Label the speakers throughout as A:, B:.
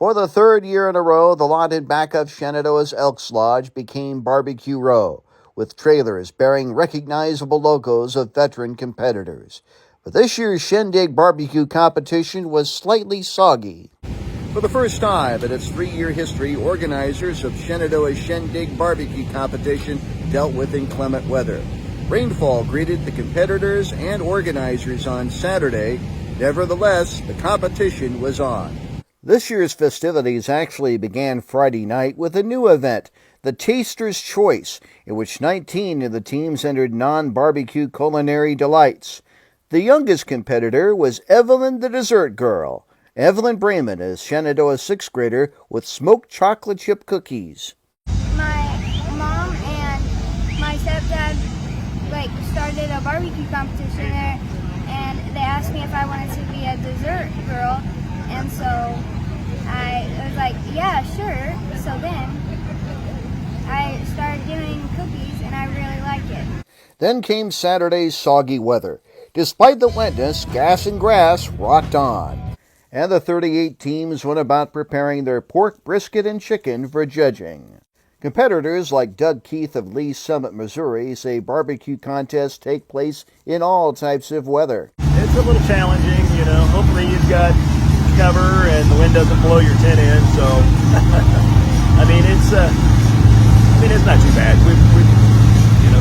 A: For the third year in a row, the lot in back of Shenandoah's Elks Lodge became Barbecue Row, with trailers bearing recognizable logos of veteran competitors. But this year's ShenDig barbecue competition was slightly soggy. For the first time in its 3-year history, organizers of Shenandoah's ShenDig barbecue competition dealt with inclement weather. Rainfall greeted the competitors and organizers on Saturday. Nevertheless, the competition was on. This year's festivities actually began Friday night with a new event, the Taster's Choice, in which 19 of the teams entered non-barbecue culinary delights. The youngest competitor was Evelyn the Dessert Girl. Evelyn Brayman is Shenandoah's 6th grader with smoked chocolate chip cookies.
B: My mom and my stepdad started a barbecue competition there, and they asked me if I wanted to be a dessert girl, and so I was like, yeah, sure. So then I started doing cookies, and I really like it.
A: Then came Saturday's soggy weather. Despite the wetness, gas and grass rocked on. And the 38 teams went about preparing their pork, brisket, and chicken for judging. Competitors like Doug Keith of Lee Summit, Missouri, say barbecue contests take place in all types of weather.
C: It's a little challenging, Hopefully you've got cover and the wind doesn't blow your tent in. So, it's not too bad. We've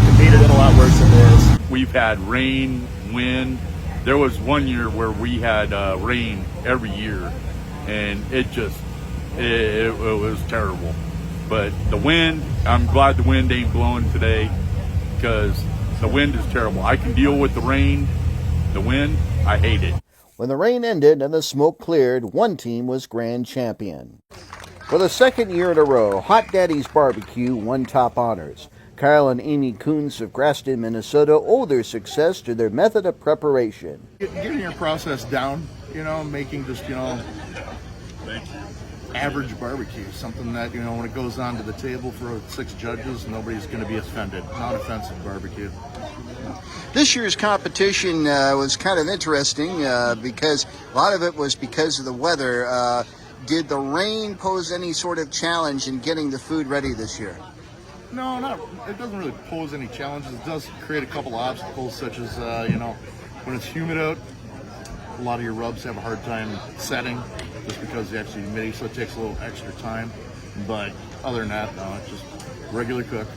C: competed in a lot worse than this.
D: We've had rain, wind. There was one year where we had rain every year, and it was terrible. But the wind, I'm glad the wind ain't blowing today, because the wind is terrible. I can deal with the rain. The wind, I hate it.
A: When the rain ended and the smoke cleared, one team was grand champion. For the 2nd year in a row, Hot Daddy's Barbecue won top honors. Kyle and Amy Coons of Graston, Minnesota owe their success to their method of preparation.
E: Getting your process down, making just, average barbecue, something that, when it goes onto the table for 6 judges, nobody's going to be offended. Non-offensive barbecue.
A: This year's competition was kind of interesting because a lot of it was because of the weather. Did the rain pose any sort of challenge in getting the food ready this year?
E: No, it doesn't really pose any challenges. It does create a couple obstacles, such as, when it's humid out, a lot of your rubs have a hard time setting just because of the extra humidity, so it takes a little extra time. But other than that, no, it's just regular cook.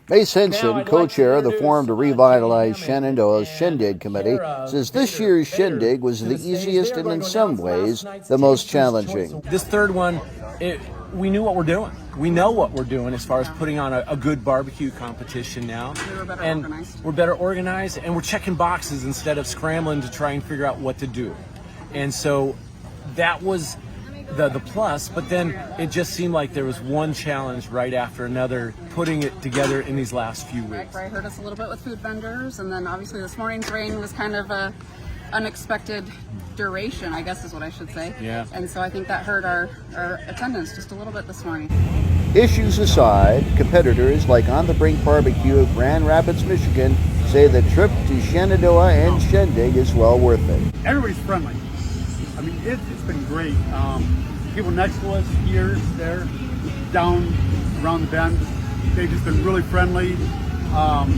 A: Mace Henson, co-chair of the Forum to Revitalize Shenandoah's ShenDig Committee, says this year's ShenDig was the easiest and in some ways the most challenging.
F: This third one, we knew what we're doing. We know what we're doing as far as putting on a good barbecue competition now. We're better organized, and we're checking boxes instead of scrambling to try and figure out what to do. And so that was the plus, but then it just seemed like there was one challenge right after another, putting it together in these last few weeks.
G: Right, hurt us a little bit with food vendors, and then obviously this morning's rain was kind of a unexpected duration, I guess is what I should say.
F: Yeah.
G: And so I think that hurt our attendance just a little bit this morning.
A: Issues aside, competitors like On the Brink Barbecue of Grand Rapids, Michigan say the trip to Shenandoah and ShenDig is well worth it.
H: Everybody's friendly. It's been great. People next to us, here, there, down around the bend, they've just been really friendly.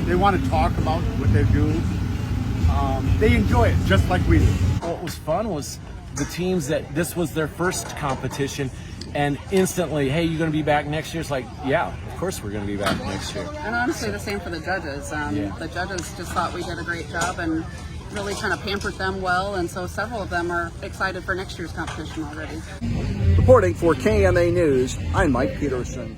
H: They want to talk about what they do. They enjoy it just like we do.
F: What was fun was the teams that this was their first competition, and instantly, hey, you going to be back next year? It's like, yeah, of course we're going to be back next year.
G: And honestly, the same for the judges. The judges just thought we did a great job and really kind of pampered them well, and so several of them are excited for next year's competition already.
A: Reporting for KMA News, I'm Mike Peterson.